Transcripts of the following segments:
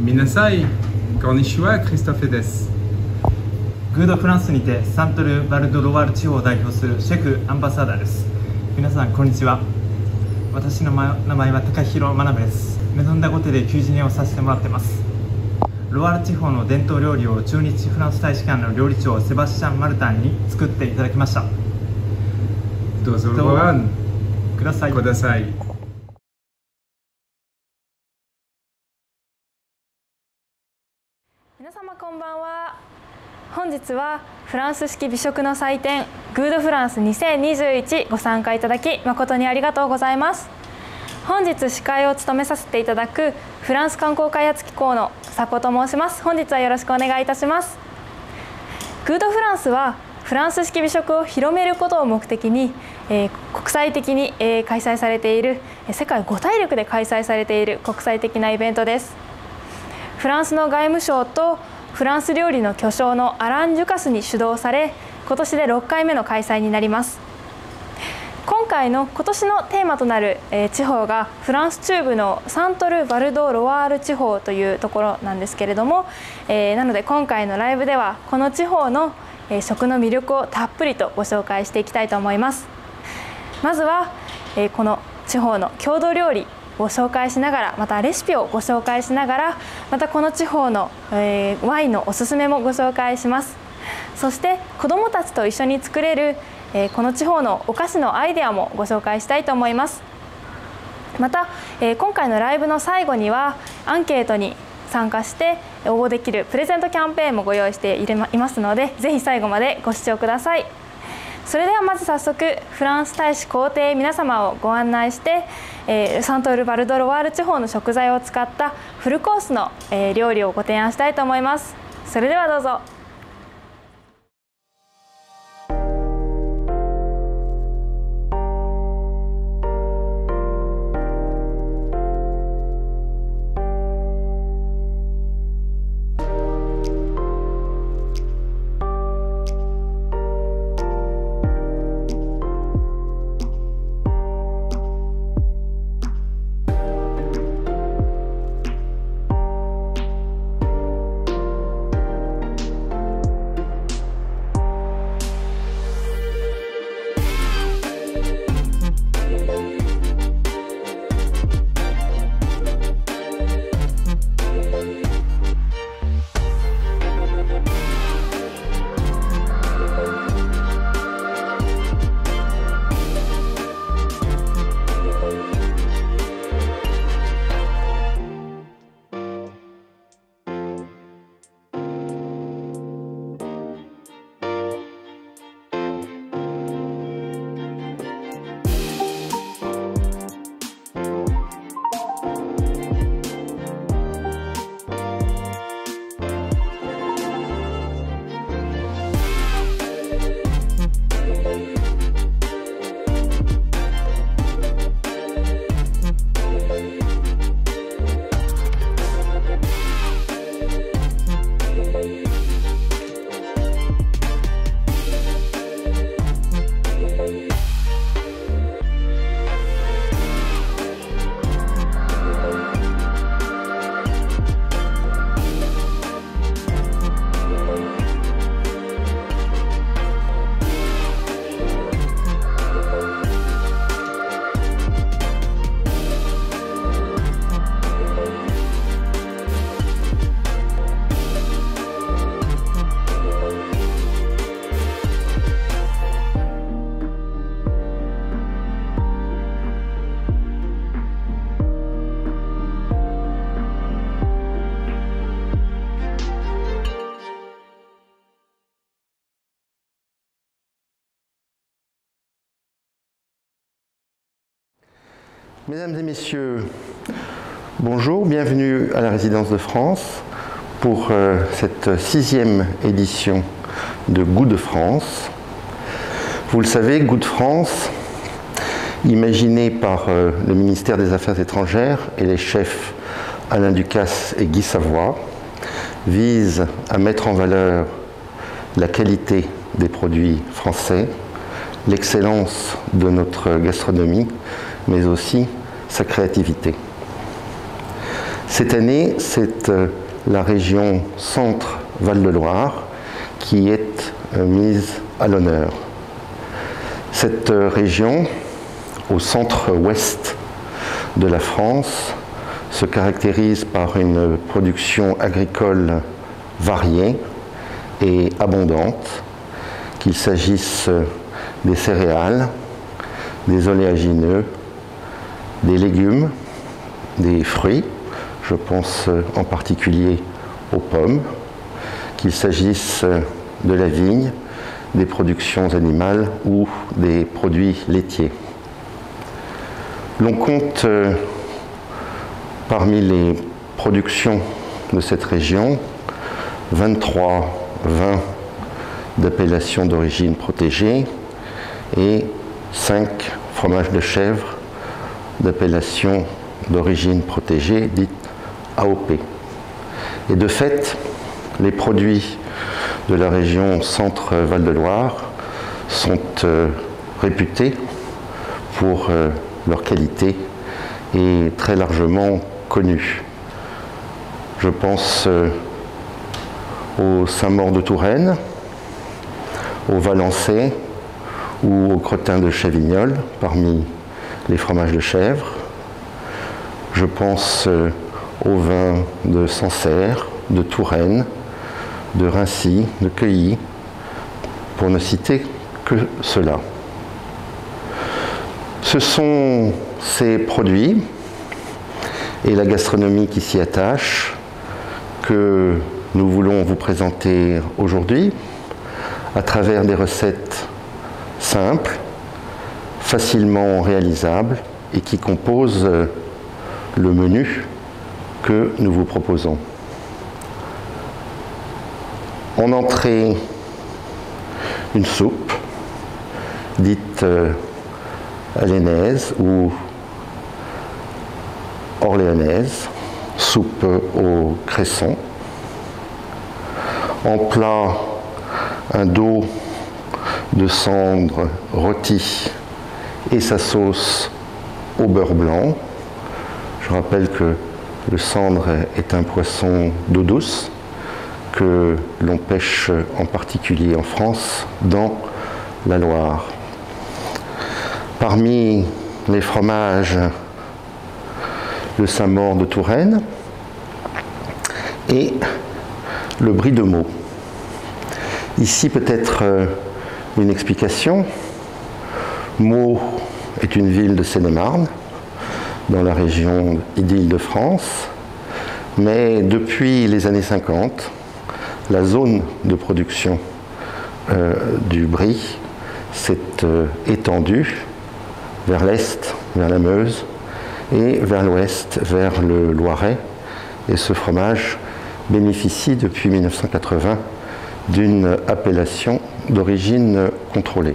Minasai, konnichiwa, Christopheです。グードフランスにてサントル・バルド・ロワール地方を代表するシェフアンバサダーです。皆さんこんにちは。私の名前は高弘学です。メゾンダゴテで求人をさせてもらってます。ロワール地方の伝統料理を駐日フランス大使館の料理長セバスチャン・マルタンに作っていただきました。どうぞご覧ください。皆様こんばんは。本日はフランス式美食の祭典グードフランス2021ご参加いただき誠にありがとうございます。本日司会を務めさせていただくフランス観光開発機構の佐古と申します。本日はよろしくお願いいたします。グードフランスはフランス式美食を広めることを目的に、国際的に、開催されている世界5大陸で開催されている国際的なイベントです。フランスの外務省とフランス料理の巨匠のアラン・デュカスに主導され、今年で6回目の開催になります。今年のテーマとなる地方がフランス中部のサントル・バルド・ロワール地方というところなんですけれども、なので今回のライブではこの地方の食の魅力をたっぷりとご紹介していきたいと思います。まずはこの地方の郷土料理を紹介しながら、またレシピをご紹介しながら、またこの地方のワインのおすすめもご紹介します。そして子どもたちと一緒に作れるこの地方のお菓子のアイデアもご紹介したいと思います。また今回のライブの最後にはアンケートに参加して応募できるプレゼントキャンペーンもご用意していますので、ぜひ最後までご視聴ください。それではまず早速フランス大使公邸皆様をご案内して、サントル・バルド・ロワール地方の食材を使ったフルコースの、料理をご提案したいと思います。それではどうぞ。Mesdames et messieurs, bonjour, bienvenue à la Résidence de France pour cette 6e édition de Goût de France. Vous le savez, Goût de France, imaginé par le ministère des Affaires étrangères et les chefs Alain Ducasse et Guy Savoy, vise à mettre en valeur la qualité des produits français, l'excellence de notre gastronomie, mais aussi sa créativité. Cette année, c'est la région Centre-Val de Loire qui est mise à l'honneur. Cette région, au centre-ouest de la France, se caractérise par une production agricole variée et abondante, qu'il s'agisse des céréales, des oléagineux, des légumes, des fruits, je pense en particulier aux pommes, qu'il s'agisse de la vigne, des productions animales ou des produits laitiers. L'on compte parmi les productions de cette région 23 vins d'appellation d'origine protégée et 5 fromages de chèvre d'appellation d'origine protégée, dite AOP. Et de fait, les produits de la région Centre-Val de Loire sont réputés pour leur qualité et très largement connus. Je pense au Saint-Maur de Touraine, au Valençay ou au Crottin de Chavignols parmi les fromages de chèvre. Je pense au vin de Sancerre, de Touraine, de Rincy, de Queuilly, pour ne citer que cela. Ce sont ces produits et la gastronomie qui s'y attache que nous voulons vous présenter aujourd'hui à travers des recettes simples, facilement réalisables et qui composent le menu que nous vous proposons. En entrée, une soupe dite alénaise ou orléanaise, soupe au cresson. En plat, un dos de cendre rôti et sa sauce au beurre blanc. Je rappelle que le cendre est un poisson d'eau douce que l'on pêche en particulier en France dans la Loire. Parmi les fromages, le Saint-Maur de Touraine et le Brie de Meaux. Ici peut-être une explication. Meaux est une ville de Seine-et-Marne, dans la région d'Île-de-France, mais depuis les années 50, la zone de production du brie s'est étendue vers l'est, vers la Meuse, et vers l'ouest, vers le Loiret. Et ce fromage bénéficie depuis 1980 d'une appellation d'origine contrôlée.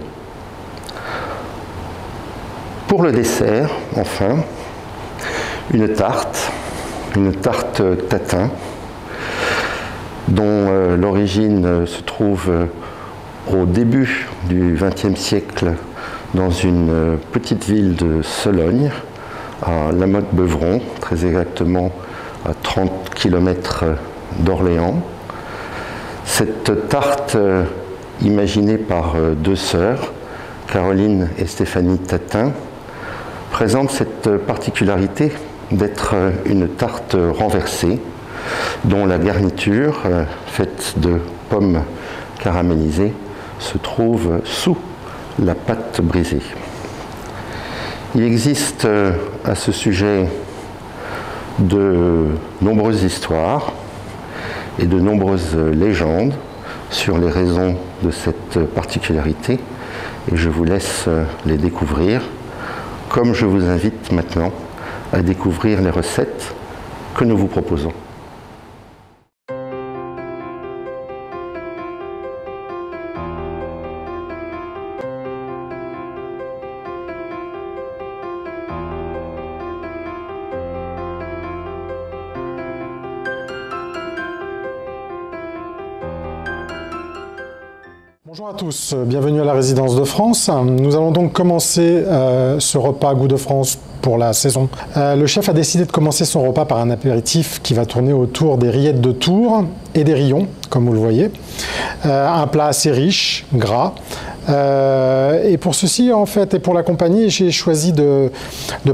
Pour le dessert, enfin, une tarte tatin, dont l'origine se trouve au début du XXe siècle dans une petite ville de Sologne, à La Motte-Beuvron, très exactement à 30 km d'Orléans. Cette tarte, imaginée par deux sœurs, Caroline et Stéphanie Tatin, présente cette particularité d'être une tarte renversée, dont la garniture, faite de pommes caramélisées, se trouve sous la pâte brisée. Il existe à ce sujet de nombreuses histoires et de nombreuses légendes sur les raisons de cette particularité, et je vous laisse les découvrir, comme je vous invite maintenant à découvrir les recettes que nous vous proposons. Bonjour à tous, bienvenue à la Résidence de France. Nous allons donc commencer ce repas Goût de France pour la saison. Le chef a décidé de commencer son repas par un apéritif qui va tourner autour des rillettes de Tours et des rillons, comme vous le voyez. Un plat assez riche, gras. Et pour ceci, en fait, et pour l'accompagner, j'ai choisi de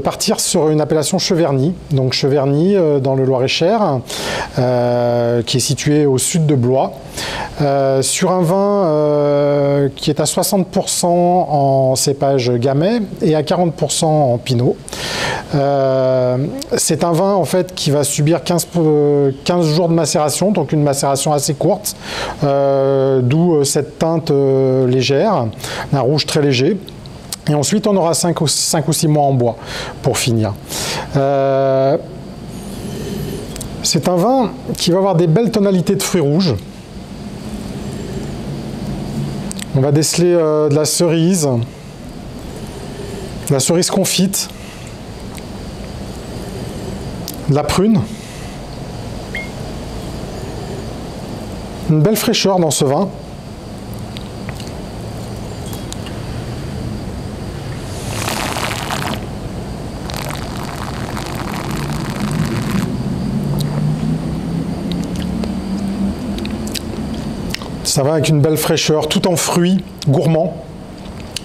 partir sur une appellation Cheverny. Donc Cheverny, dans le Loir-et-Cher, qui est situé au sud de Blois, sur un vin qui est à 60% en cépage gamay et à 40% en pinot. C'est un vin en fait qui va subir 15 jours de macération, donc une macération assez courte, d'où cette teinte légère, un rouge très léger. Et ensuite on aura 5 ou 6 mois en bois pour finir. C'est un vin qui va avoir des belles tonalités de fruits rouges. On va déceler de la cerise confite, de la prune, une belle fraîcheur dans ce vin. Ça va avec une belle fraîcheur, tout en fruits, gourmand,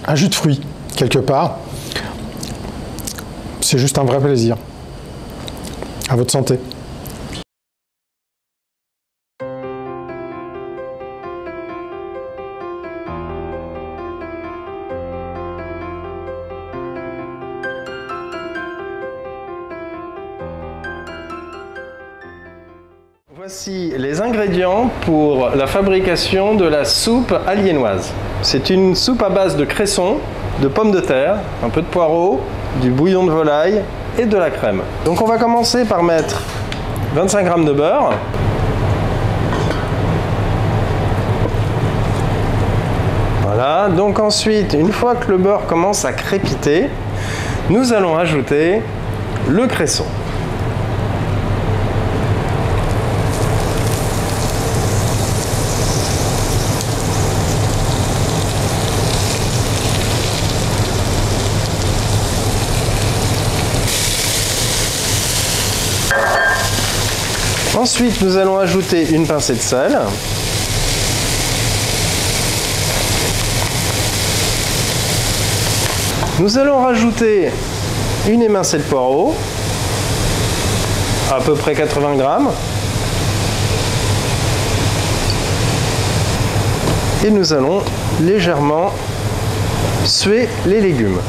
un jus de fruits quelque part. C'est juste un vrai plaisir. À votre santé. Voici les ingrédients pour la fabrication de la soupe aliénoise. C'est une soupe à base de cresson, de pommes de terre, un peu de poireaux, du bouillon de volaille et de la crème. Donc on va commencer par mettre 25 g de beurre. Voilà, donc ensuite, une fois que le beurre commence à crépiter, nous allons ajouter le cresson. Ensuite, nous allons ajouter une pincée de sel. Nous allons rajouter une émincée de poireaux, à peu près 80 g. Et nous allons légèrement suer les légumes.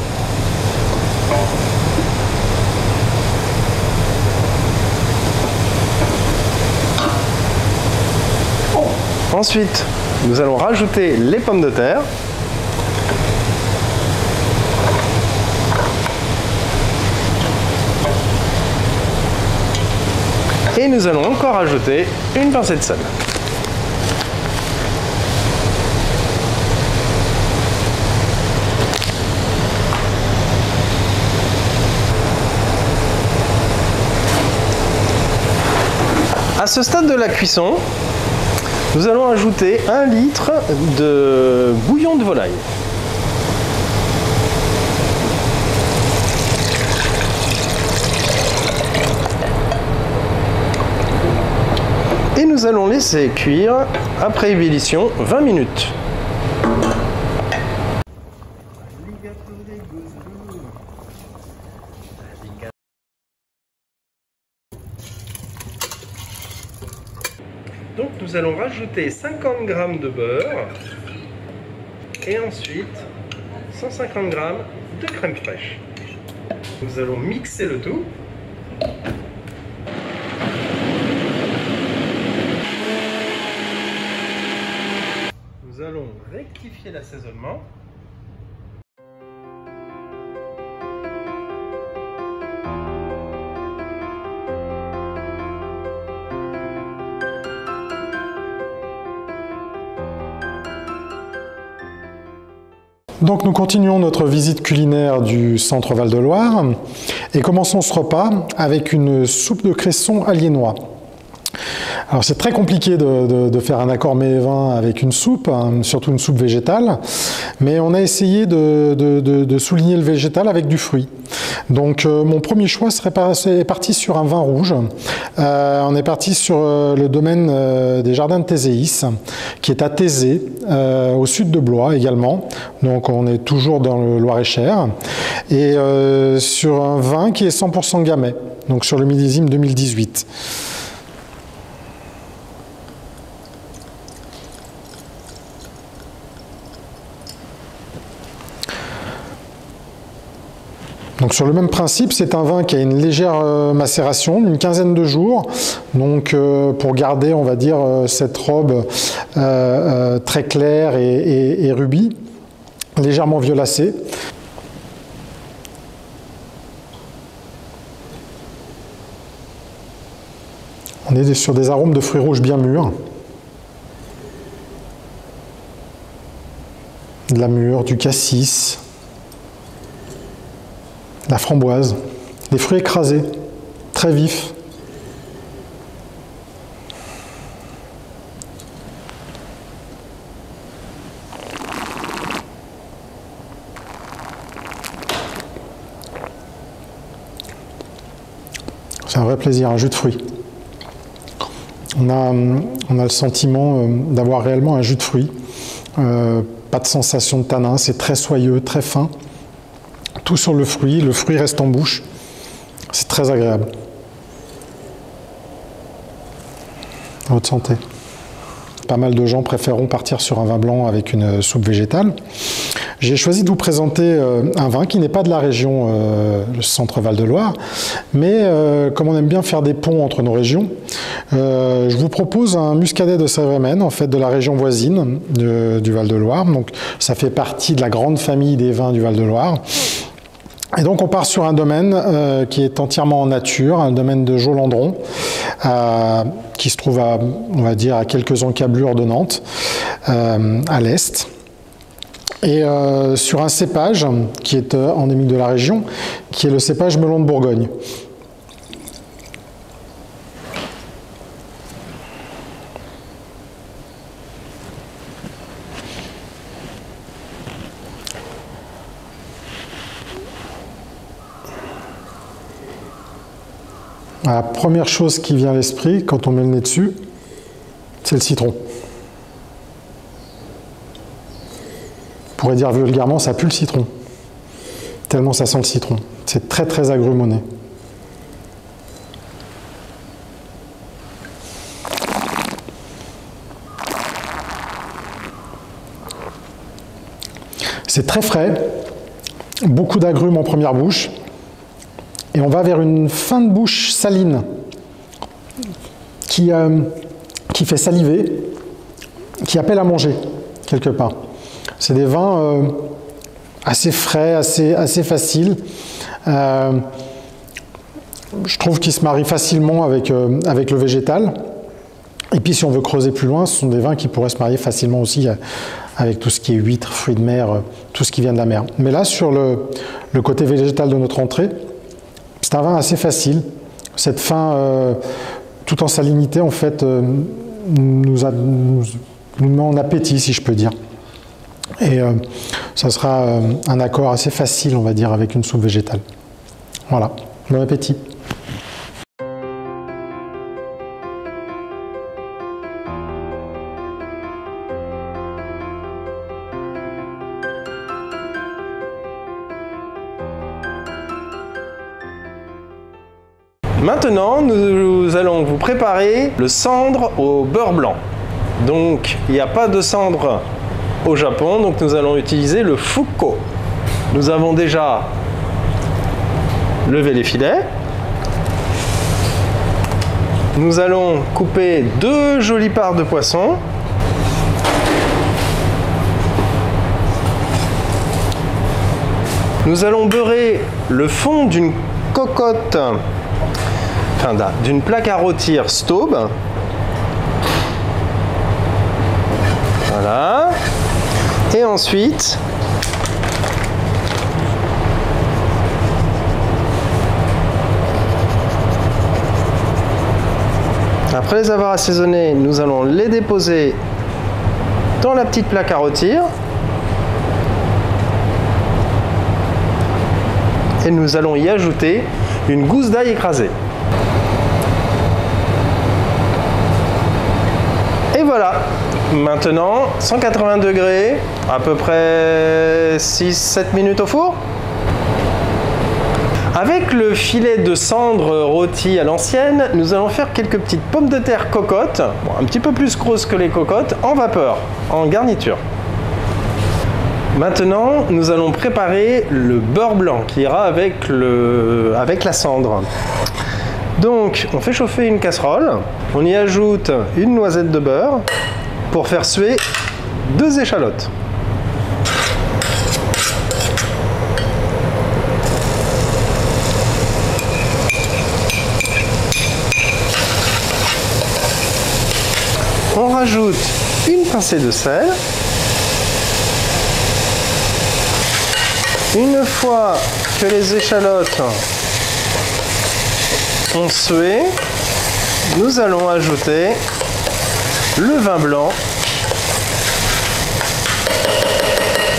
Ensuite, nous allons rajouter les pommes de terre. Et nous allons encore ajouter une pincée de sel. À ce stade de la cuisson, nous allons ajouter 1 litre de bouillon de volaille. Et nous allons laisser cuire, après ébullition, 20 minutes. Donc nous allons rajouter 50 g de beurre et ensuite 150 g de crème fraîche. Nous allons mixer le tout. Nous allons rectifier l'assaisonnement. Donc nous continuons notre visite culinaire du centre Val-de-Loire et commençons ce repas avec une soupe de cresson aliénois. Alors c'est très compliqué de faire un accord mets et vin avec une soupe, hein, surtout une soupe végétale, mais on a essayé de souligner le végétal avec du fruit. Donc mon premier choix est parti sur un vin rouge. On est parti sur le domaine des jardins de Théséis, qui est à Thésée, au sud de Blois également. Donc on est toujours dans le Loir-et-Cher. Et sur un vin qui est 100% gamay, donc sur le millésime 2018. Donc sur le même principe, c'est un vin qui a une légère macération, d'une quinzaine de jours, donc pour garder, on va dire, cette robe très claire et rubis, légèrement violacée. On est sur des arômes de fruits rouges bien mûrs, de la mûre, du cassis, la framboise, des fruits écrasés, très vifs. C'est un vrai plaisir, un jus de fruits. On a le sentiment d'avoir réellement un jus de fruits. Pas de sensation de tanin, c'est très soyeux, très fin. Tout sur le fruit reste en bouche. C'est très agréable. À votre santé. Pas mal de gens préféreront partir sur un vin blanc avec une soupe végétale. J'ai choisi de vous présenter un vin qui n'est pas de la région le centre Val-de-Loire, mais comme on aime bien faire des ponts entre nos régions, je vous propose un muscadet de Sèvres-et-Maine, en fait de la région voisine du Val-de-Loire. Donc ça fait partie de la grande famille des vins du Val-de-Loire. Et donc on part sur un domaine qui est entièrement en nature, un domaine de Jolandron, qui se trouve à, on va dire, à quelques encablures de Nantes, à l'est. Et sur un cépage qui est endémique de la région, qui est le cépage melon de Bourgogne. La première chose qui vient à l'esprit quand on met le nez dessus, c'est le citron. On pourrait dire vulgairement, ça pue le citron. Tellement ça sent le citron. C'est très très agrumes au nez. C'est très frais, beaucoup d'agrumes en première bouche. Et on va vers une fin de bouche saline qui fait saliver, qui appelle à manger quelque part. C'est des vins assez frais, assez faciles. Je trouve qu'ils se marient facilement avec le végétal. Et puis si on veut creuser plus loin, ce sont des vins qui pourraient se marier facilement aussi avec tout ce qui est huîtres, fruits de mer, tout ce qui vient de la mer. Mais là, sur le côté végétal de notre entrée, c'est un vin assez facile. Cette fin, tout en salinité, en fait, nous met en appétit, si je peux dire. Et ça sera un accord assez facile, on va dire, avec une soupe végétale. Voilà, bon appétit. Maintenant, nous allons vous préparer le cendre au beurre blanc. Donc, il n'y a pas de cendre au Japon, donc nous allons utiliser le fuko. Nous avons déjà levé les filets. Nous allons couper 2 jolies parts de poisson. Nous allons beurrer le fond d'une cocotte, enfin d'une plaque à rôtir Staub. Voilà. Et ensuite, Après les avoir assaisonnés, nous allons les déposer dans la petite plaque à rôtir. Et nous allons y ajouter une gousse d'ail écrasée. Et voilà. Maintenant, 180 degrés, à peu près 6-7 minutes au four. Avec le filet de cendre rôti à l'ancienne, nous allons faire quelques petites pommes de terre cocottes, bon, un petit peu plus grosses que les cocottes, en vapeur, en garniture. Maintenant, nous allons préparer le beurre blanc qui ira avec la cendre. Donc, on fait chauffer une casserole, on y ajoute une noisette de beurre pour faire suer 2 échalotes. On rajoute une pincée de sel. Une fois que les échalotes ont sué, nous allons ajouter le vin blanc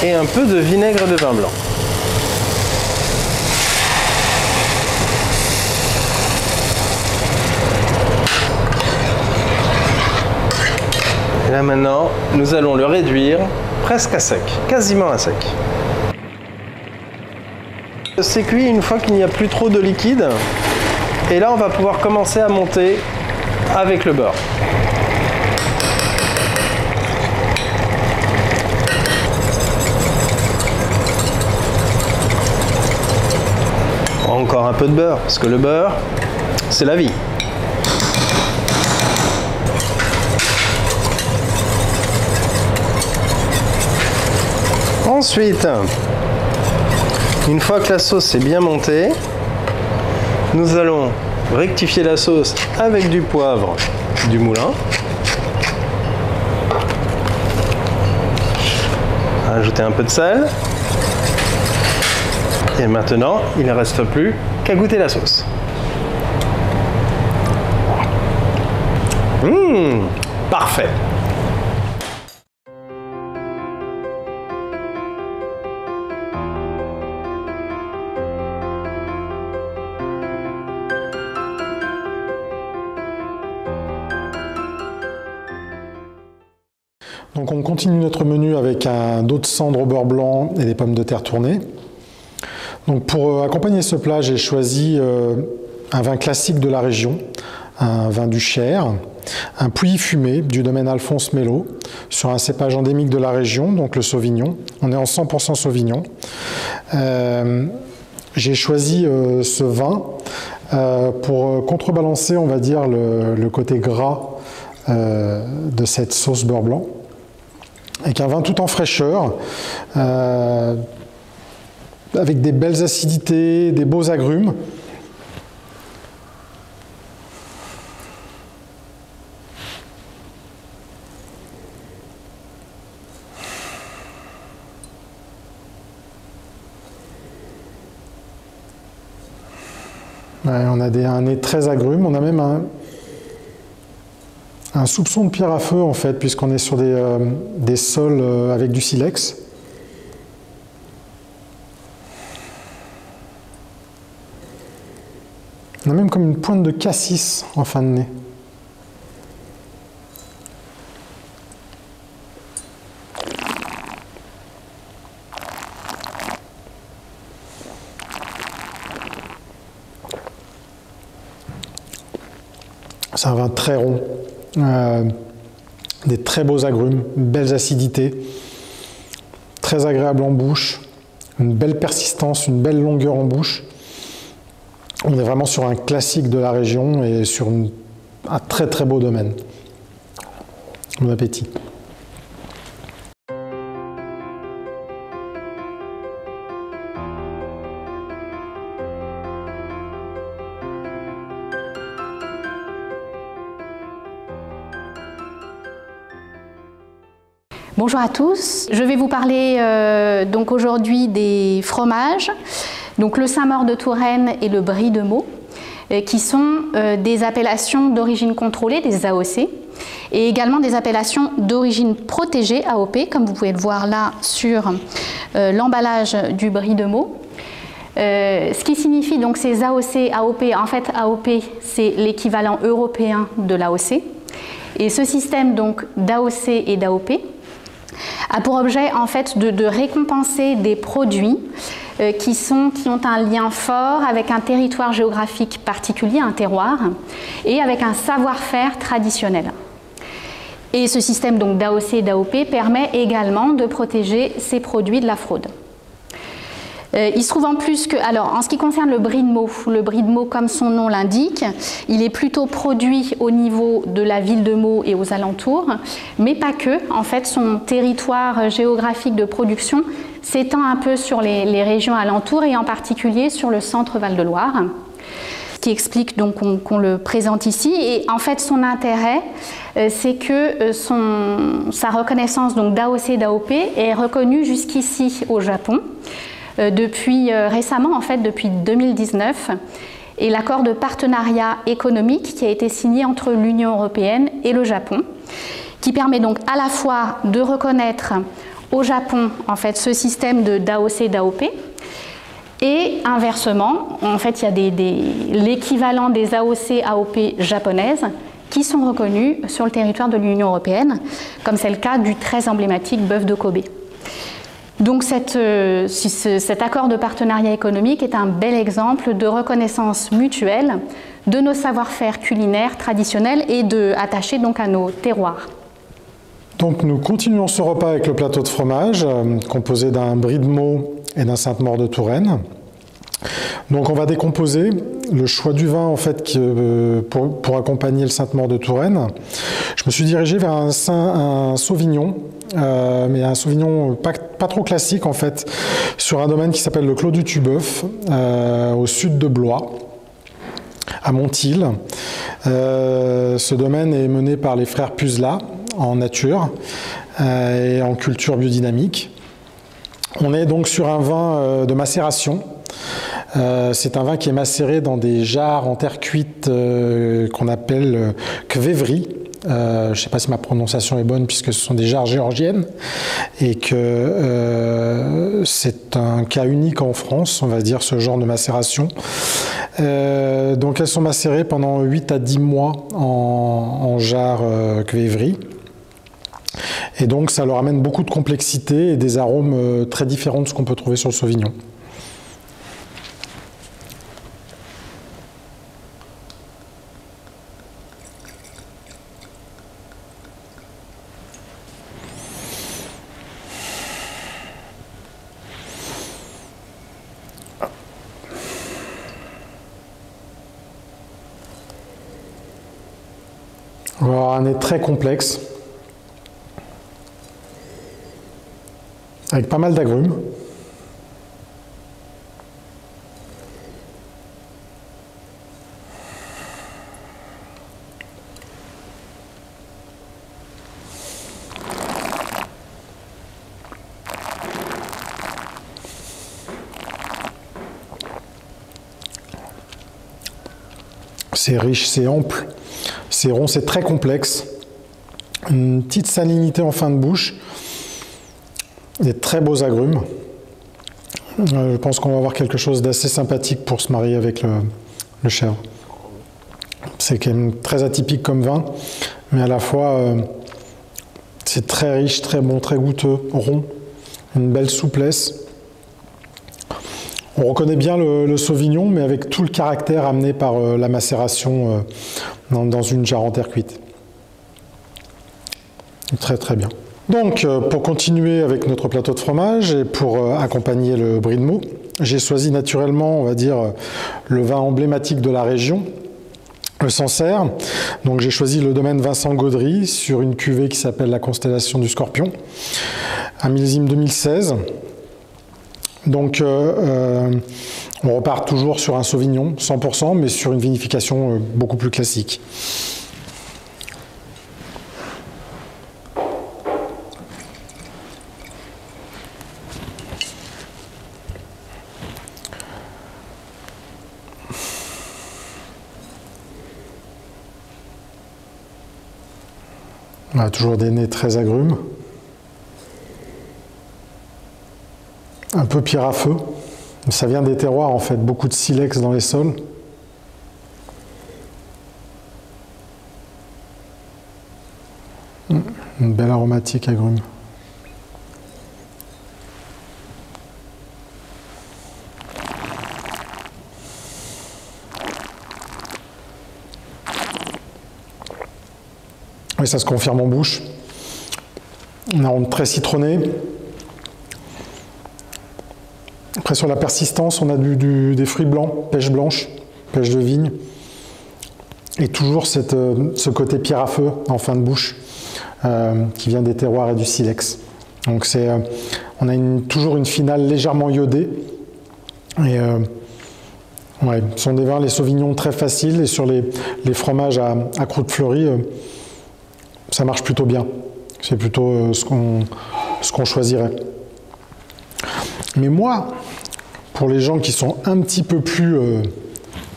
et un peu de vinaigre de vin blanc. Et là maintenant, nous allons le réduire presque à sec, quasiment à sec. C'est cuit une fois qu'il n'y a plus trop de liquide. Et là, on va pouvoir commencer à monter avec le beurre. Encore un peu de beurre, parce que le beurre, c'est la vie. Ensuite, une fois que la sauce est bien montée, nous allons rectifier la sauce avec du poivre du moulin. Ajouter un peu de sel. Et maintenant, il ne reste plus qu'à goûter la sauce. Parfait! Donc on continue notre menu avec d'autres cendres au beurre blanc et des pommes de terre tournées. Donc pour accompagner ce plat, j'ai choisi un vin classique de la région, un vin du Cher, un Pouilly fumé du domaine Alphonse Mello, sur un cépage endémique de la région, donc le Sauvignon. On est en 100% Sauvignon. J'ai choisi ce vin pour contrebalancer, on va dire, le côté gras de cette sauce beurre blanc, avec un vin tout en fraîcheur, avec des belles acidités, des beaux agrumes. Ouais, on a un nez très agrume, on a même un soupçon de pierre à feu en fait, puisqu'on est sur des sols avec du silex. On a même comme une pointe de cassis en fin de nez. C'est un vin très rond, des très beaux agrumes, belles acidités, très agréable en bouche, une belle persistance, une belle longueur en bouche. On est vraiment sur un classique de la région et sur un très très beau domaine. Bon appétit. Bonjour à tous, je vais vous parler donc aujourd'hui des fromages, donc le Saint-Maur de Touraine et le Brie de Meaux. qui sont des appellations d'origine contrôlée, des AOC, et également des appellations d'origine protégée, AOP, comme vous pouvez le voir là sur l'emballage du brie de Meaux. Ce qui signifie donc ces AOC, AOP, en fait AOP c'est l'équivalent européen de l'AOC, et ce système donc d'AOC et d'AOP a pour objet en fait de récompenser des produits qui ont un lien fort avec un territoire géographique particulier, un terroir, et avec un savoir-faire traditionnel. Et ce système donc d'AOC et d'AOP permet également de protéger ces produits de la fraude. Il se trouve en plus que, alors en ce qui concerne le brie de Meaux, comme son nom l'indique, il est plutôt produit au niveau de la ville de Meaux et aux alentours, mais pas que. En fait, son territoire géographique de production s'étend un peu sur les régions alentours et en particulier sur le centre Val-de-Loire, ce qui explique donc qu'on le présente ici. Et en fait, son intérêt, c'est que sa reconnaissance donc d'AOC et d'AOP est reconnue jusqu'ici au Japon. Depuis récemment, en fait, depuis 2019, et l'accord de partenariat économique qui a été signé entre l'Union européenne et le Japon, qui permet donc à la fois de reconnaître au Japon en fait ce système d'AOC d'AOP, et inversement, en fait, il y a l'équivalent des AOC AOP japonaises qui sont reconnues sur le territoire de l'Union européenne, comme c'est le cas du très emblématique bœuf de Kobe. Donc cet accord de partenariat économique est un bel exemple de reconnaissance mutuelle de nos savoir-faire culinaires traditionnels et attachés donc à nos terroirs. Donc nous continuons ce repas avec le plateau de fromage composé d'un brie de Meaux et d'un Sainte-Maure de Touraine. Donc on va décomposer le choix du vin en fait pour accompagner le Sainte-Maure de Touraine. Je me suis dirigé vers un Sauvignon, mais un Sauvignon pas trop classique en fait, sur un domaine qui s'appelle le Clos du Tubeuf, au sud de Blois, à Montilh. Ce domaine est mené par les frères Puzelat en nature et en culture biodynamique. On est donc sur un vin de macération. C'est un vin qui est macéré dans des jarres en terre cuite qu'on appelle kvévri. Je ne sais pas si ma prononciation est bonne puisque ce sont des jarres géorgiennes et que c'est un cas unique en France, on va dire, ce genre de macération. Donc elles sont macérées pendant 8 à 10 mois en jarres kvévri. Et donc ça leur amène beaucoup de complexité et des arômes très différents de ce qu'on peut trouver sur le Sauvignon. On va avoir un nez très complexe, avec pas mal d'agrumes. C'est riche, c'est ample, c'est rond, c'est très complexe. Une petite salinité en fin de bouche. Des très beaux agrumes. Je pense qu'on va avoir quelque chose d'assez sympathique pour se marier avec le chèvre. C'est quand même très atypique comme vin, mais à la fois c'est très riche, très bon, très goûteux, rond, une belle souplesse. On reconnaît bien le Sauvignon, mais avec tout le caractère amené par la macération dans une jarre en terre cuite. Très très bien. Donc, pour continuer avec notre plateau de fromage et pour accompagner le brie de Meaux, j'ai choisi naturellement, on va dire, le vin emblématique de la région, le Sancerre. Donc, j'ai choisi le domaine Vincent Gaudry sur une cuvée qui s'appelle la Constellation du Scorpion, un millésime 2016. Donc, on repart toujours sur un Sauvignon 100%, mais sur une vinification beaucoup plus classique. On a toujours des nez très agrumes. Un peu pierre à feu. Ça vient des terroirs en fait, beaucoup de silex dans les sols. Une belle aromatique agrume. Et ça se confirme en bouche. On a un rond très citronné. Après sur la persistance, on a des fruits blancs, pêche blanche, pêche de vigne. Et toujours ce côté pierre à feu en fin de bouche qui vient des terroirs et du silex. Donc on a toujours une finale légèrement iodée. Et ouais, ce sont des vins, les sauvignons très faciles. Et sur les fromages à croûte fleurie, ça marche plutôt bien. C'est plutôt ce qu'on choisirait. Mais moi, pour les gens qui sont un petit peu plus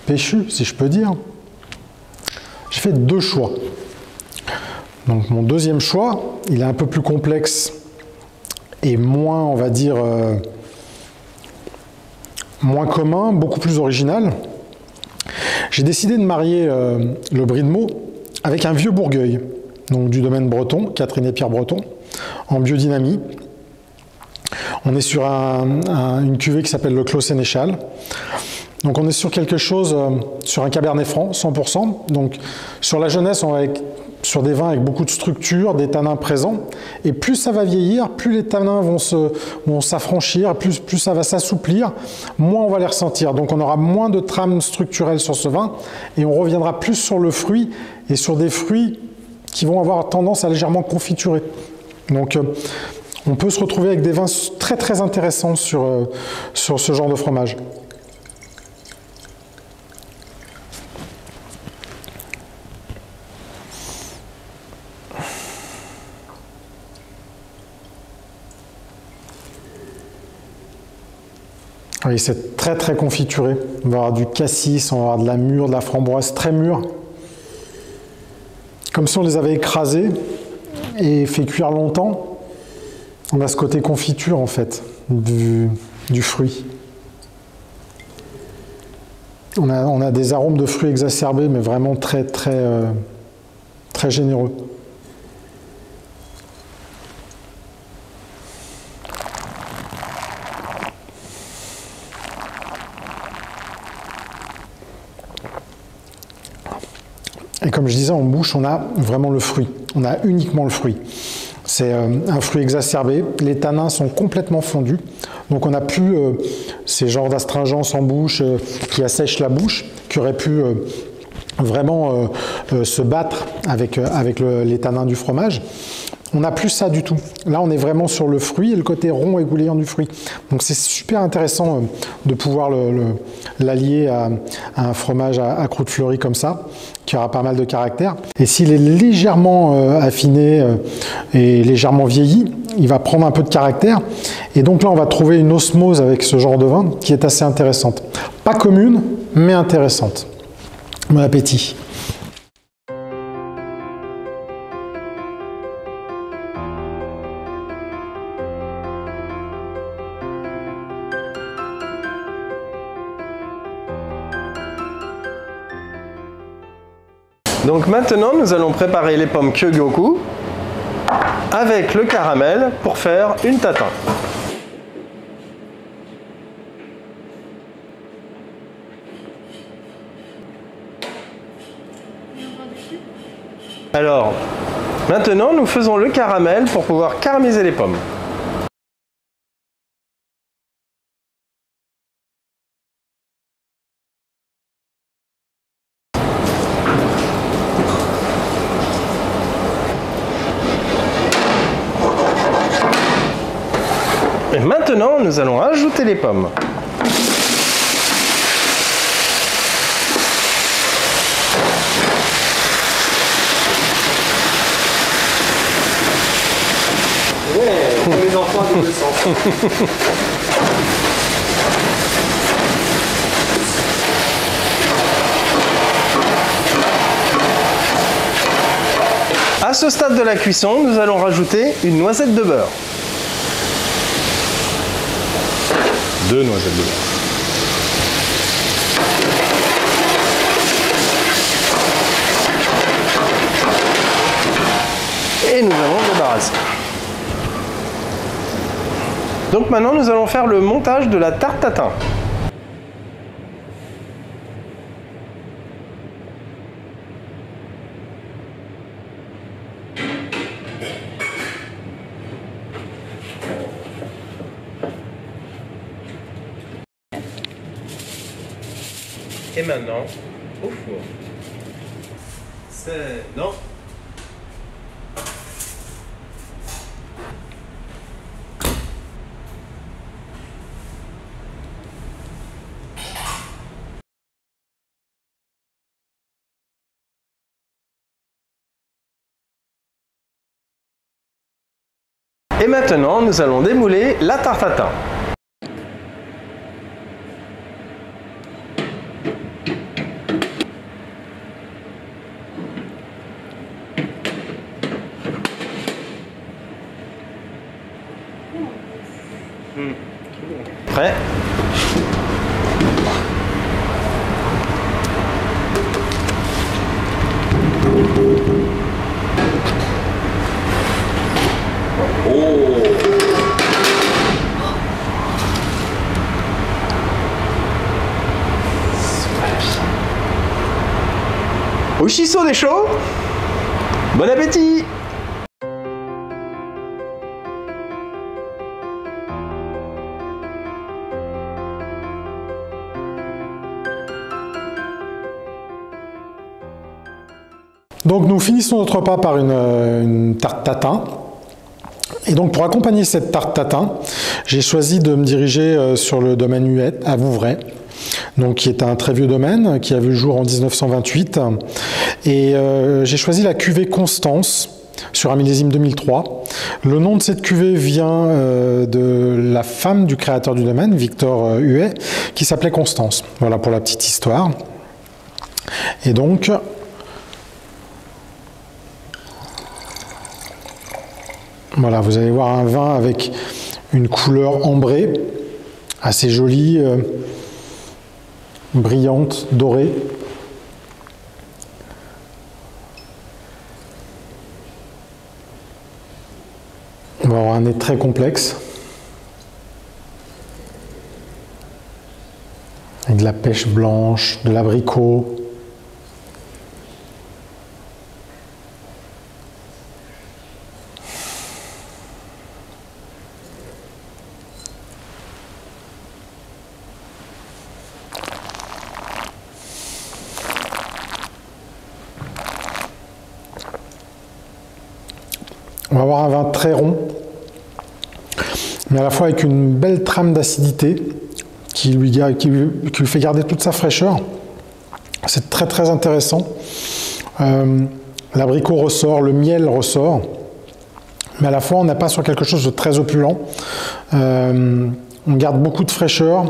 péchus, si je peux dire, j'ai fait deux choix. Donc mon deuxième choix, il est un peu plus complexe et moins, on va dire, moins commun, beaucoup plus original. J'ai décidé de marier le Brie de Meaux avec un vieux Bourgueil, donc du domaine breton, Catherine et Pierre Breton, en biodynamie. On est sur une cuvée qui s'appelle le Clos Sénéchal. Donc on est sur quelque chose, sur un Cabernet Franc, 100%. Donc sur la jeunesse, on va sur des vins avec beaucoup de structure, des tanins présents. Et plus ça va vieillir, plus les tanins vont s'affranchir, plus ça va s'assouplir, moins on va les ressentir. Donc on aura moins de trames structurelles sur ce vin et on reviendra plus sur le fruit et sur des fruits qui vont avoir tendance à légèrement confiturer. Donc on peut se retrouver avec des vins très très intéressants sur ce genre de fromage. Oui, c'est très très confituré. On va avoir du cassis, on va avoir de la mûre, de la framboise très mûre. Comme si on les avait écrasés et fait cuire longtemps. On a ce côté confiture en fait du fruit. On a des arômes de fruits exacerbés, mais vraiment très très très généreux. Et comme je disais, en bouche, on a vraiment le fruit. On a uniquement le fruit. C'est un fruit exacerbé. Les tanins sont complètement fondus. Donc on n'a plus ces genres d'astringence en bouche qui assèchent la bouche, qui auraient pu vraiment se battre avec les tanins du fromage. On n'a plus ça du tout. Là, on est vraiment sur le fruit et le côté rond et gouléant du fruit. Donc c'est super intéressant de pouvoir l'allier à un fromage à croûte fleurie comme ça, qui aura pas mal de caractère. Et s'il est légèrement affiné et légèrement vieilli, il va prendre un peu de caractère. Et donc là, on va trouver une osmose avec ce genre de vin qui est assez intéressante. Pas commune, mais intéressante. Bon appétit. Donc maintenant, nous allons préparer les pommes Kyogoku avec le caramel pour faire une tatin. Alors, maintenant, nous faisons le caramel pour pouvoir caramiser les pommes. Et maintenant, nous allons ajouter les pommes. Pour les enfants de 200. À ce stade de la cuisson, nous allons rajouter une noisette de beurre. 2 noisettes de beurre. Et nous allons débarrasser. Donc maintenant, nous allons faire le montage de la tarte tatin. Et maintenant, au four. Non. Et maintenant, nous allons démouler la tarte tatin. Prêt? Oshi-so des chauds. Bon appétit! Donc nous finissons notre repas par une tarte tatin. Et donc pour accompagner cette tarte tatin, j'ai choisi de me diriger sur le domaine Huette à Vouvray, donc qui est un très vieux domaine qui a vu le jour en 1928. Et j'ai choisi la cuvée Constance sur un millésime 2003. Le nom de cette cuvée vient de la femme du créateur du domaine, Victor Huet, qui s'appelait Constance. Voilà pour la petite histoire. Et donc voilà, vous allez voir un vin avec une couleur ambrée, assez jolie, brillante, dorée. On va avoir un nez très complexe, avec de la pêche blanche, de l'abricot. On va avoir un vin très rond, mais à la fois avec une belle trame d'acidité qui lui fait garder toute sa fraîcheur. C'est très très intéressant. L'abricot ressort, le miel ressort, mais à la fois on n'a pas sur quelque chose de très opulent. On garde beaucoup de fraîcheur,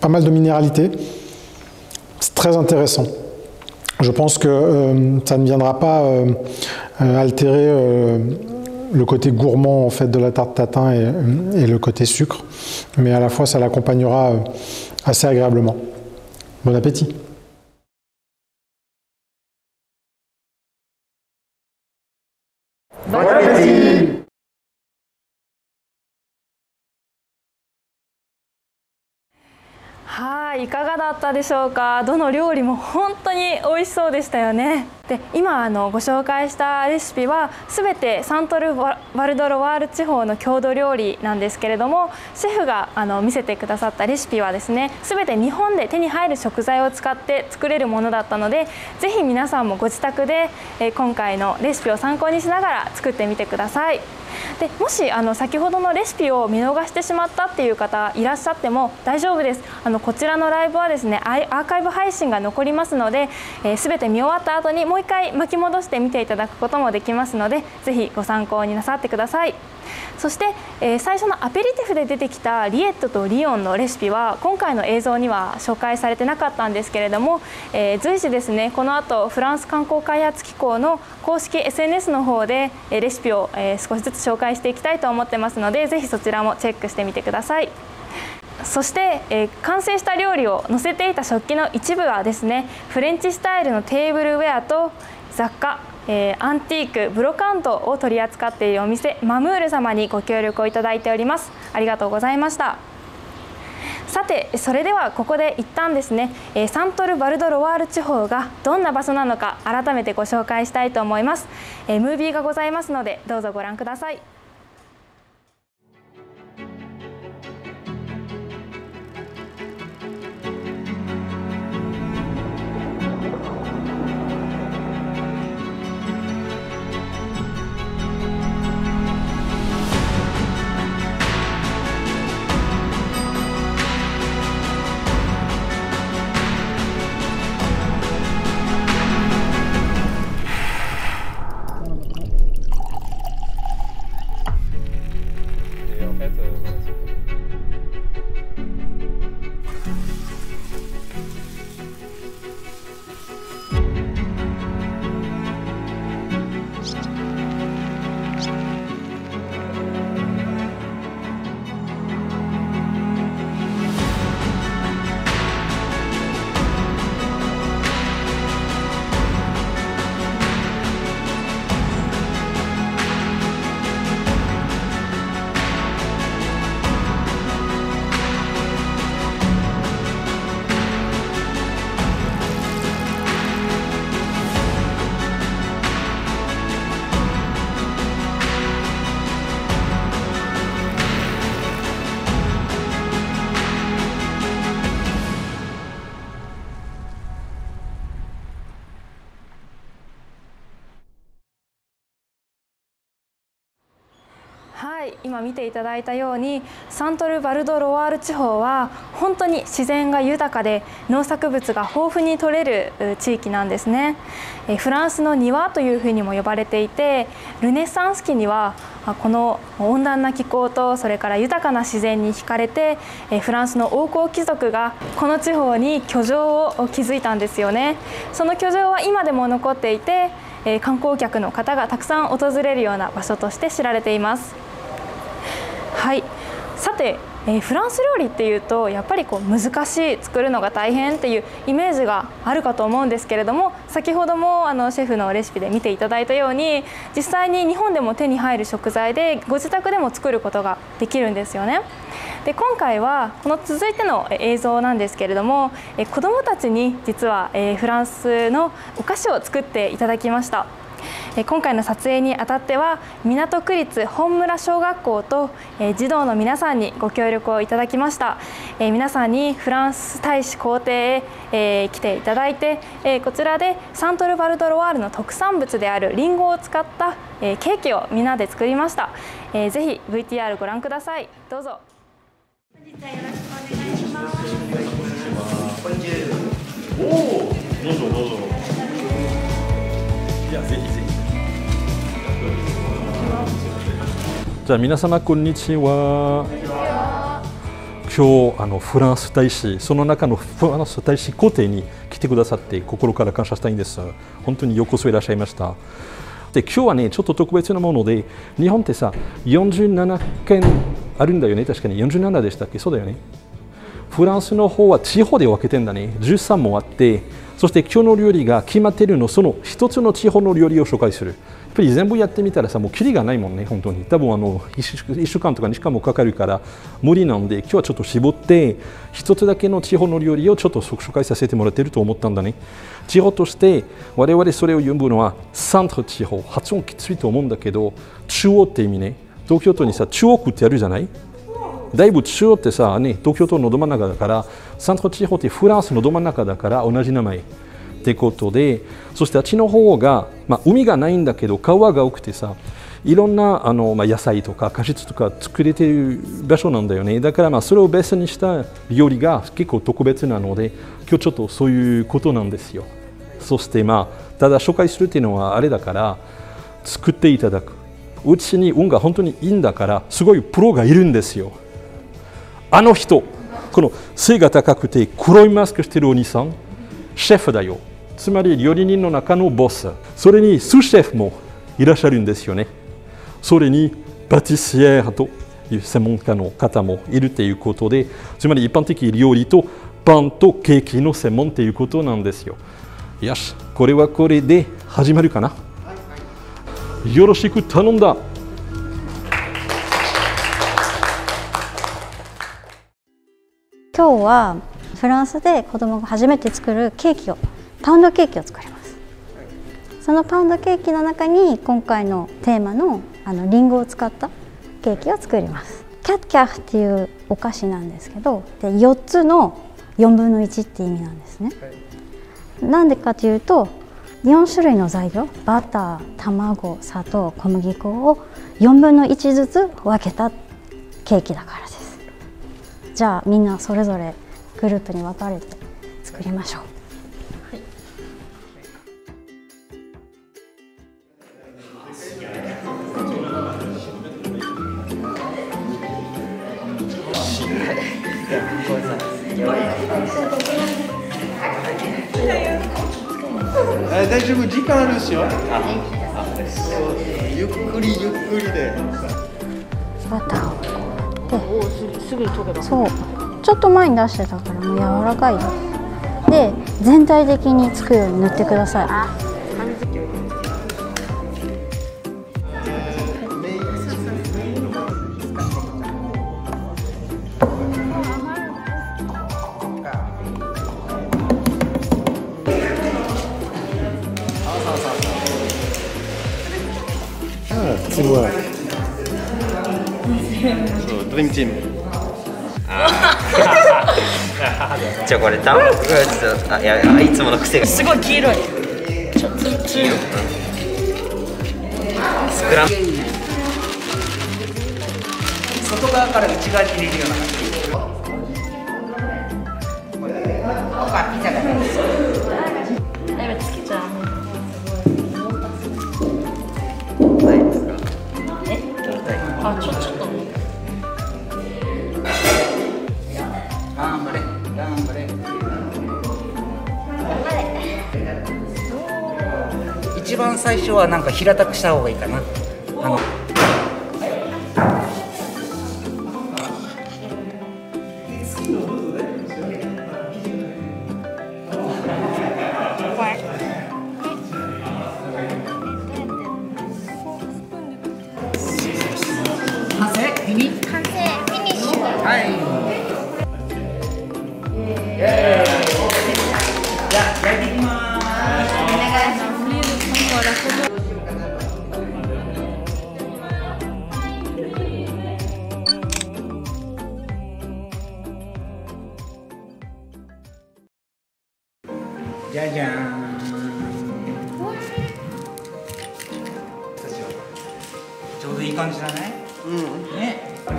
pas mal de minéralité. C'est très intéressant. Je pense que ça ne viendra pas altérer le côté gourmand en fait de la tarte tatin et le côté sucre, mais à la fois ça l'accompagnera assez agréablement. Bon appétit! Bon appétit! はい、いかがだったでしょうか。どの料理も本当に美味しそうでしたよね。で、今ご紹介したレシピは全てサントル・バルド・ロワール地方の郷土料理なんですけれども、シェフが見せてくださったレシピはですね、全て日本で手に入る食材を使って作れるものだったので、ぜひ皆さんもご自宅で今回のレシピを参考にしながら作ってみてください。でもし先ほどのレシピを見逃してしまったっていう方いらっしゃっても大丈夫です。こちらのライブはですね、アーカイブ配信が残りますので、全て見終わった後にもう一回巻き戻して見ていただくこともできますので、ぜひご参考になさってください。そして、最初のアペリティフで出てきたリエットとリオンのレシピは今回の映像には紹介されてなかったんですけれども、随時ですね、この後フランス観光開発機構の公式 SNS の方でレシピを少しずつ紹介していきたいと思ってますので、ぜひそちらもチェックしてみてください。そして、完成した料理を載せていた食器の一部はですね、フレンチスタイルのテーブルウェアと雑貨、アンティーク、ブロカントを取り扱っているお店マムール様にご協力をいただいております。ありがとうございました。さて、それではここで一旦ですね、サントル・バルド・ロワール地方がどんな場所なのか改めてご紹介したいと思います。ムービーがございますのでどうぞご覧ください。はい、今見ていただいたようにサントル・バルド・ロワール地方は本当に自然が豊かで農作物が豊富に取れる地域なんですね。フランスの庭というふうにも呼ばれていて、ルネサンス期にはこの温暖な気候とそれから豊かな自然に惹かれてフランスの王侯貴族がこの地方に居城を築いたんですよね。その居城は今でも残っていて観光客の方がたくさん訪れるような場所として知られています。はい、さて、フランス料理っていうとやっぱり難しい、作るのが大変っていうイメージがあるかと思うんですけれども、先ほどもシェフのレシピで見ていただいたように実際に日本でも手に入る食材でご自宅でも作ることができるんですよね。で、今回はこの続いての映像なんですけれども、子どもたちに実はフランスのお菓子を作っていただきました。今回の撮影にあたっては港区立本村小学校と児童の皆さんにご協力をいただきました。皆さんにフランス大使公邸へ来ていただいて、こちらでサントル・バルド・ロワールの特産物であるリンゴを使ったケーキをみんなで作りました。ぜひ VTR ご覧ください。どうぞ。本日はよろしくお願いします。おお、どうぞどうぞ。いや、ぜひぜひ。じゃあ皆様こんにちは。今日フランス大使、その中のフランス大使公邸に来てくださって心から感謝したいんです。本当にようこそいらっしゃいました。で、今日はねちょっと特別なもので、日本ってさ47県あるんだよね。確かに47でしたっけ？そうだよね。フランスの方は地方で分けてんだね。13もあって、そして今日の料理が決まっているの、その一つの地方の料理を紹介する。やっぱり全部やってみたらさ、もうキリがないもんね、本当に。多分1週間とか2週間もかかるから無理なんで、今日はちょっと絞って一つだけの地方の料理をちょっと紹介させてもらってると思ったんだね。地方として我々それを呼ぶのはサントル地方。発音きついと思うんだけど、中央って意味ね。東京都にさ中央区ってあるじゃない。だいぶ中央ってさ、ね、東京都のど真ん中だから、サントル地方ってフランスのど真ん中だから同じ名前ってことで、そしてあっちの方が、海がないんだけど川が多くてさ、いろんな野菜とか果実とか作れている場所なんだよね。だからそれをベースにした料理が結構特別なので、今日ちょっとそういうことなんですよ。そしてただ紹介するっていうのはあれだから作っていただく。うちに運が本当にいいんだからすごいプロがいるんですよ。あの人、この背が高くて黒いマスクしてるお兄さん、シェフだよ。つまり料理人の中のボス。それにスーシェフもいらっしゃるんですよね。それにパティシエーという専門家の方もいるということで、つまり一般的料理とパンとケーキの専門ということなんですよ。よし、これはこれで始まるかな。よろしく頼んだ。今日はフランスで子供が初めて作るケーキを、パウンドケーキを作ります。そのパウンドケーキの中に今回のテーマのリンゴを使ったケーキを作ります。キャッキャフっていうお菓子なんですけど、で4つの4分の1って意味なんですね。なんでかというと4種類の材料、バター、卵、砂糖、小麦粉を4分の1ずつ分けたケーキだからです。じゃあみんなそれぞれグループに分かれて作りましょう。大丈夫、時間あるですよ。ゆっくりゆっくりで。バターをすぐ溶けば。そう。ちょっと前に出してたからもう柔らかいです。で、全体的につくように塗ってください。すごい。ドリームチーム。じゃあこれタンパク質、いやいつもの癖がすごい黄色い。ちょっとスクラン外側から内側に入れるような感じ。ピザがないです。だいぶつけちゃう。あ、ちょっと。頑張れ、頑張れ。一番最初はなんか平たくした方がいいかな。じゃじゃーん。ちょうどいい感じだね。うん。ね。あ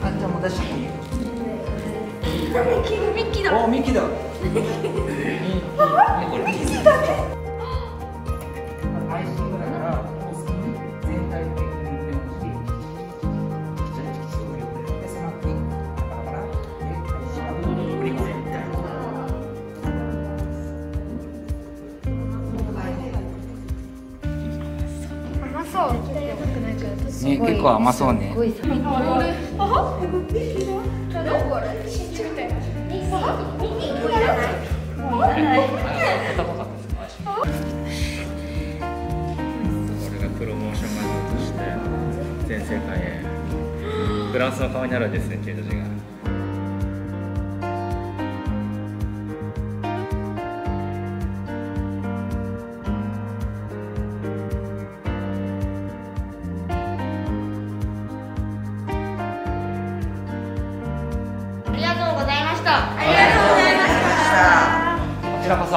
んたも出していいよ。ミッキーだ。お、ミッキーだ。これミッキーだね。アイシングだからお好きに全体的に塗ってほしい。すごいよ。で、その後にパラパラで振り込む。ね、結構甘そうね。俺がプロモーションマネーとして全世界へフランスの顔になるんですね、ケイト氏が。ありがとうございました。ありがとうございました。こちらこそ。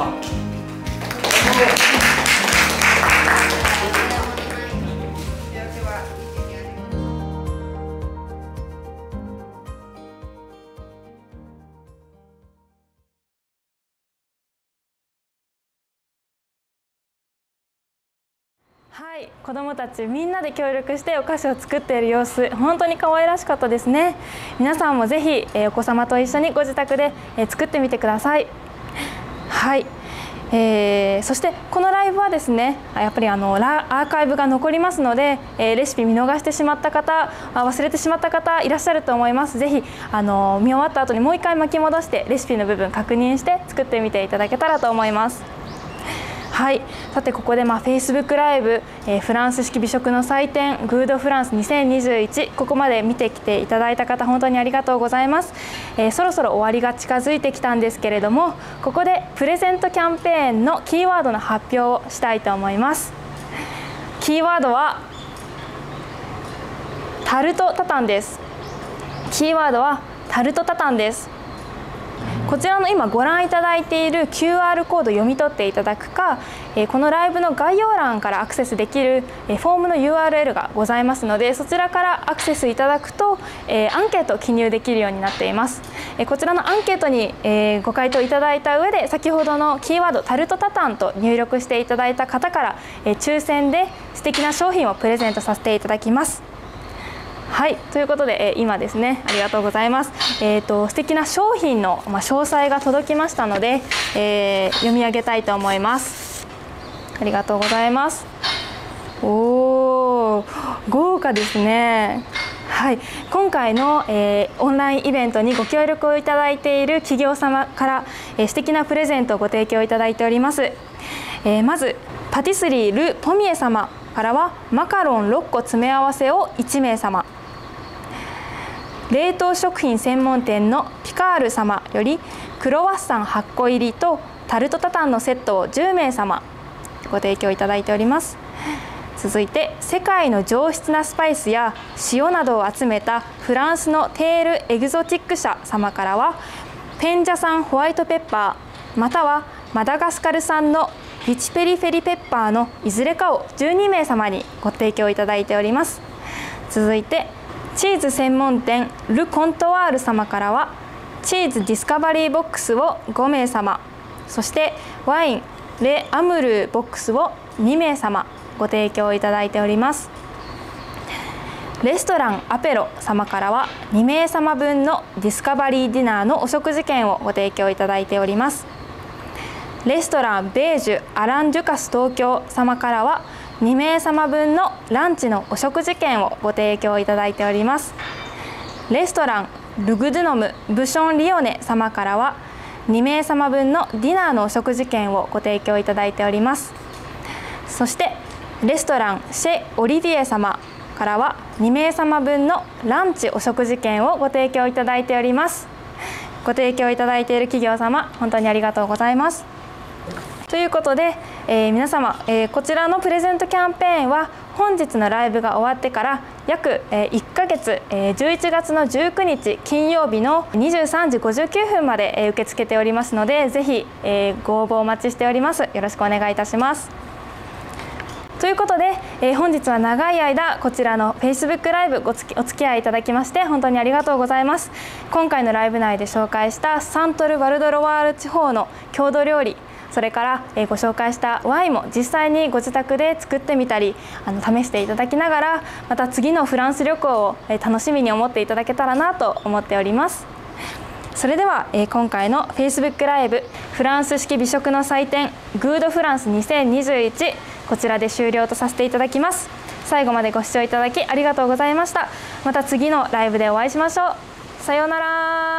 はい、子どもたちみんなで協力してお菓子を作っている様子、本当に可愛らしかったですね。皆さんもぜひお子様と一緒にご自宅で作ってみてください。はい、そしてこのライブはですね、やっぱりアーカイブが残りますので、レシピ見逃してしまった方、忘れてしまった方いらっしゃると思います。ぜひ見終わった後にもう一回巻き戻してレシピの部分確認して作ってみていただけたらと思います。はい、さてここでFacebook ライブ、フランス式美食の祭典グードフランス2021、ここまで見てきていただいた方本当にありがとうございます。そろそろ終わりが近づいてきたんですけれども、ここでプレゼントキャンペーンのキーワードの発表をしたいと思います。キーワードはタルトタタンです。キーワードはタルトタタンです。こちらの今ご覧いただいている QR コードを読み取っていただくか、このライブの概要欄からアクセスできるフォームの URL がございますので、そちらからアクセスいただくとアンケートを記入できるようになっています。こちらのアンケートにご回答いただいた上で、先ほどのキーワードタルトタタンと入力していただいた方から抽選で素敵な商品をプレゼントさせていただきます。はい、ということで、今ですね、ありがとうございます。素敵な商品の、詳細が届きましたので、読み上げたいと思います。ありがとうございます。おー、豪華ですね。はい、今回の、オンラインイベントにご協力をいただいている企業様から、素敵なプレゼントをご提供いただいております。まずパティスリール・ポミエ様からはマカロン6個詰め合わせを1名様。冷凍食品専門店のピカール様よりクロワッサン8個入りとタルトタタンのセットを10名様ご提供いただいております。続いて世界の上質なスパイスや塩などを集めたフランスのテールエグゾティック社様からはペンジャ産ホワイトペッパーまたはマダガスカル産のピチペリフェリペッパーのいずれかを12名様にご提供いただいております。続いてチーズ専門店ル・コントワール様からはチーズディスカバリーボックスを5名様、そしてワインレ・アムルーボックスを2名様ご提供いただいております。レストランアペロ様からは2名様分のディスカバリーディナーのお食事券をご提供いただいております。レストランベージュアラン・デュカス東京様からは2名様分のランチのお食事券をご提供いただいております。レストランルグドゥノムブションリオネ様からは2名様分のディナーのお食事券をご提供いただいております。そしてレストランシェ・オリビエ様からは2名様分のランチお食事券をご提供いただいております。ご提供いただいている企業様本当にありがとうございます。ということで、皆様、こちらのプレゼントキャンペーンは本日のライブが終わってから約1ヶ月、11月の19日金曜日の23時59分まで受け付けておりますので、ぜひご応募お待ちしております。よろしくお願いいたします。ということで、本日は長い間こちらの Facebook ライブお付き合いいただきまして本当にありがとうございます。今回のライブ内で紹介したサントル・バルドロワール地方の郷土料理、それからご紹介したワインも実際にご自宅で作ってみたり試していただきながら、また次のフランス旅行を楽しみに思っていただけたらなと思っております。それでは今回の Facebook ライブフランス式美食の祭典グードフランス2021、こちらで終了とさせていただきます。最後までご視聴いただきありがとうございました。また次のライブでお会いしましょう。さようなら。